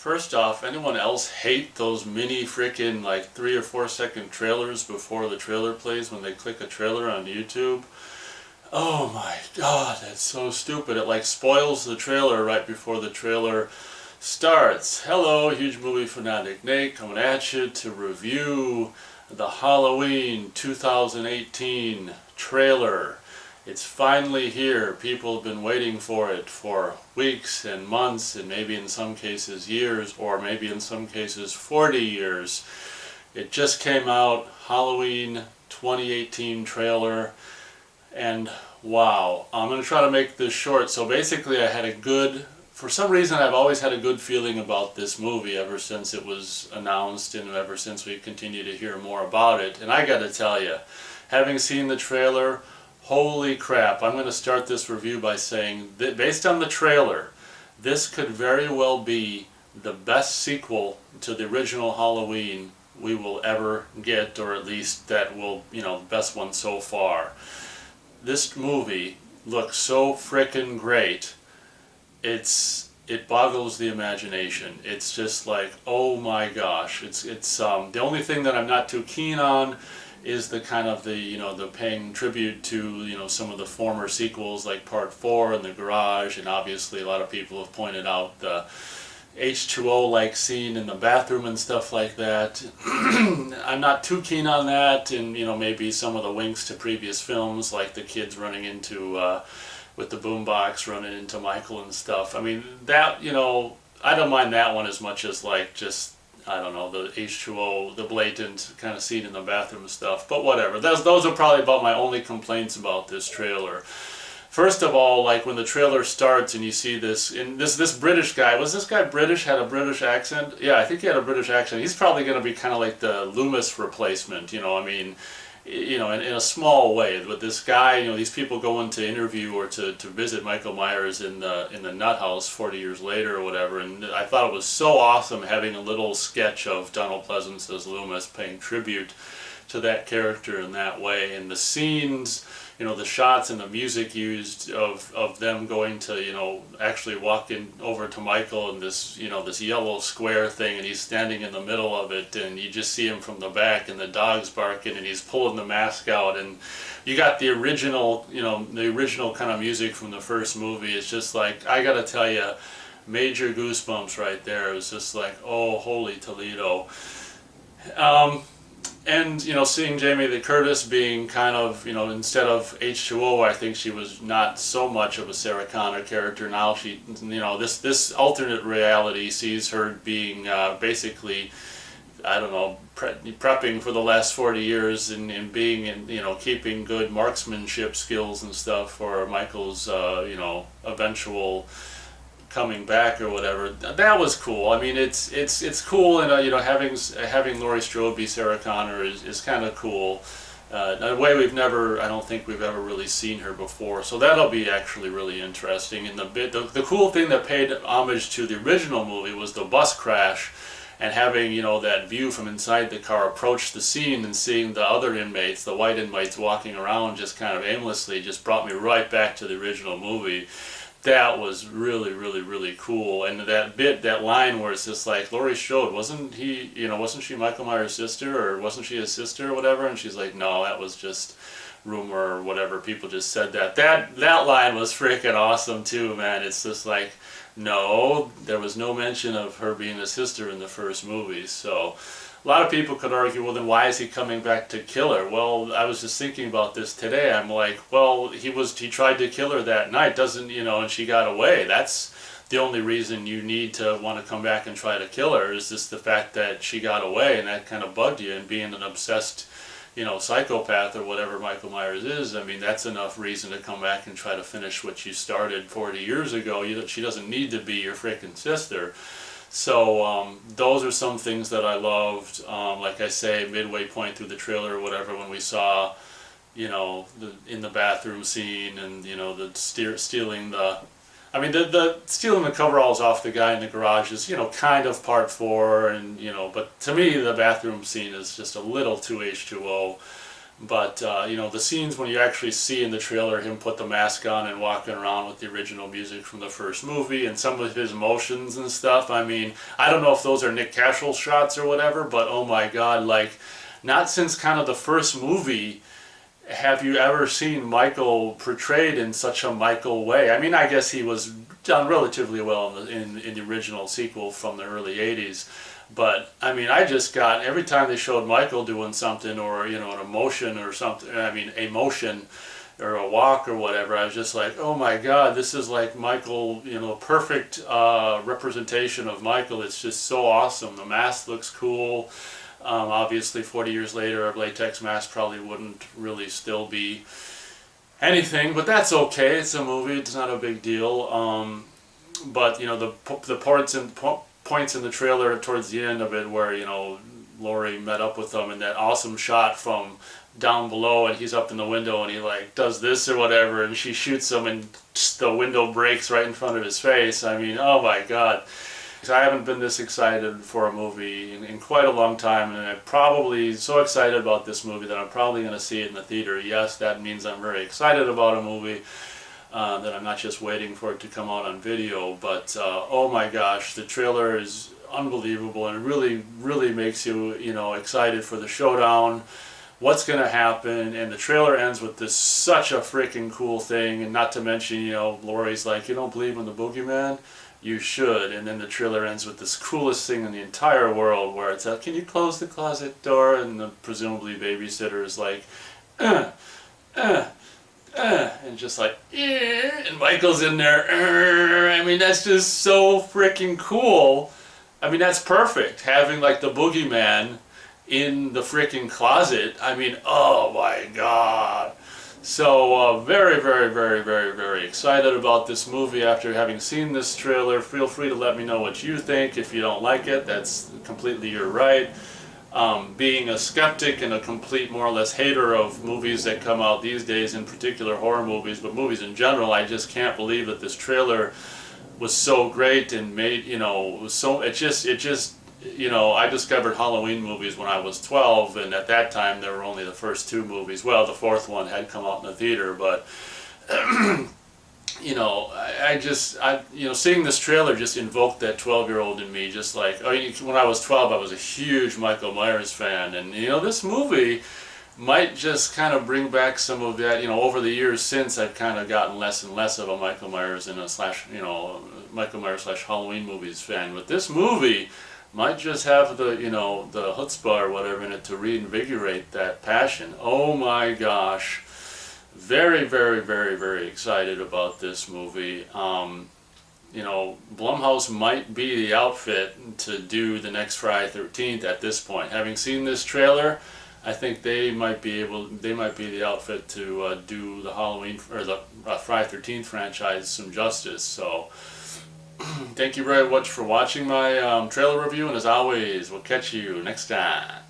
First off, anyone else hate those mini freaking like 3 or 4 second trailers before the trailer plays when they click a trailer on YouTube? Oh my god, that's so stupid. It like spoils the trailer right before the trailer starts. Hello, huge movie fanatic Nate coming at you to review the Halloween 2018 trailer. It's finally here. People have been waiting for it for weeks and months and maybe in some cases years, or maybe in some cases 40 years. It just came out, Halloween 2018 trailer, and wow. I'm going to try to make this short. So basically for some reason I've always had a good feeling about this movie ever since it was announced and ever since we continue to hear more about it. And I got to tell you, having seen the trailer, holy crap, I'm going to start this review by saying that based on the trailer, this could very well be the best sequel to the original Halloween we will ever get, or at least that will, best one so far. This movie looks so frickin' great. It boggles the imagination. It's just like, oh my gosh. It's the only thing that I'm not too keen on is the kind of the paying tribute to some of the former sequels like Part 4 and The Garage, and obviously a lot of people have pointed out the H2O like scene in the bathroom and stuff like that. I'm not too keen on that, and maybe some of the winks to previous films like the kids running into with the boombox running into Michael and stuff. I mean that I don't mind that one as much as like just I don't know, the H2O, the blatant kind of scene in the bathroom stuff, but whatever. Those are probably about my only complaints about this trailer. First of all, like when the trailer starts and you see this British guy, was this guy British, had a British accent? Yeah, I think he had a British accent. He's probably going to be kind of like the Loomis replacement, I mean, in a small way. But this guy, these people go in to interview or to visit Michael Myers in the nut house 40 years later or whatever, and I thought it was so awesome having a little sketch of Donald Pleasence as Loomis paying tribute to that character in that way. And the scenes, the shots and the music used of them going to, actually walking over to Michael and this yellow square thing, and he's standing in the middle of it, and you just see him from the back, and the dog's barking, and he's pulling the mask out, and you got the original, kind of music from the first movie. It's just like, I gotta tell you, major goosebumps right there. It was just like, oh, holy Toledo. And seeing Jamie Lee Curtis being kind of, instead of H2O, I think she was not so much of a Sarah Connor character. Now she, this alternate reality sees her being basically, I don't know, prepping for the last 40 years and being, keeping good marksmanship skills and stuff for Michael's, eventual coming back or whatever. That was cool. I mean, it's cool, and having Laurie Strode be Sarah Connor is kind of cool. In a way I don't think we've ever really seen her before. So that'll be actually really interesting. And the cool thing that paid homage to the original movie was the bus crash, and having that view from inside the car approach the scene and seeing the other inmates, the white inmates walking around just kind of aimlessly, just brought me right back to the original movie. That was really, really, really cool. And that line where it's just like, Laurie Strode, wasn't she Michael Myers' sister, or wasn't she his sister or whatever? And she's like, no, that was just rumor or whatever. People just said that. That line was freaking awesome too, man. It's just like, no, there was no mention of her being a sister in the first movie. So a lot of people could argue, well, then why is he coming back to kill her? Well, I was just thinking about this today. I'm like, well, he tried to kill her that night, and she got away. That's the only reason you need to want to come back and try to kill her, is just the fact that she got away, and that kind of bugged you. And being an obsessed, psychopath or whatever Michael Myers is, I mean, that's enough reason to come back and try to finish what you started 40 years ago. She doesn't need to be your freaking sister. So those are some things that I loved. Like I say, midway point through the trailer or whatever, when we saw, in the bathroom scene, and the stealing the, the stealing the coveralls off the guy in the garage is kind of Part 4, and but to me the bathroom scene is just a little too H2O. But you know, the scenes when you actually see in the trailer him put the mask on and walking around with the original music from the first movie and some of his emotions and stuff. I mean, I don't know if those are Nick Castle shots or whatever, but oh my God, like, not since kind of the first movie have you ever seen Michael portrayed in such a Michael way. I mean, I guess he was done relatively well in the original sequel from the early 80s. But I mean, I just got, every time they showed Michael doing something, or you know, an emotion or something, I mean, a motion or a walk or whatever, I was just like, oh my God, this is like Michael, you know, perfect representation of Michael. It's just so awesome. The mask looks cool. Obviously 40 years later, a latex mask probably wouldn't really still be anything, but that's okay. It's a movie. It's not a big deal. But you know, the points in the trailer towards the end of it where, you know, Laurie met up with them, and that awesome shot from down below, and he's up in the window and he like does this or whatever, and she shoots him and the window breaks right in front of his face. I mean, oh my God. I haven't been this excited for a movie in quite a long time, and I'm probably so excited about this movie that I'm probably going to see it in the theater. Yes, that means I'm very excited about a movie, that I'm not just waiting for it to come out on video, but oh my gosh, the trailer is unbelievable, and it really, really makes you, you know, excited for the showdown, what's going to happen, and the trailer ends with this such a freaking cool thing, and not to mention, you know, Laurie's like, you don't believe in the boogeyman? You should. And then the trailer ends with this coolest thing in the entire world, where it's can you close the closet door? And the presumably babysitter is like, and just like, and Michael's in there. I mean, that's just so freaking cool. I mean, that's perfect. Having like the boogeyman in the freaking closet. I mean, oh my God. So very, very, very, very, very excited about this movie after having seen this trailer. Feel free to let me know what you think. If you don't like it, that's completely your right. Being a skeptic and a complete, more or less, hater of movies that come out these days, in particular horror movies, but movies in general, I just can't believe that this trailer was so great and made, you know, was so, it just, you know, I discovered Halloween movies when I was 12, and at that time there were only the first two movies. Well, the fourth one had come out in the theater, but you know, you know, seeing this trailer just invoked that 12-year-old in me. Just like, when I was 12, I was a huge Michael Myers fan, and you know, this movie might just kind of bring back some of that. You know, over the years since, I've kind of gotten less and less of a Michael Myers and Michael Myers / Halloween movies fan. But this movie might just have the, you know, the chutzpah or whatever in it to reinvigorate that passion. Oh my gosh. Very, very, very, very excited about this movie. You know, Blumhouse might be the outfit to do the next Friday 13th at this point. Having seen this trailer, I think they might be the outfit to do the Halloween, or the Friday 13th franchise some justice. So thank you very much for watching my trailer review, and as always, we'll catch you next time.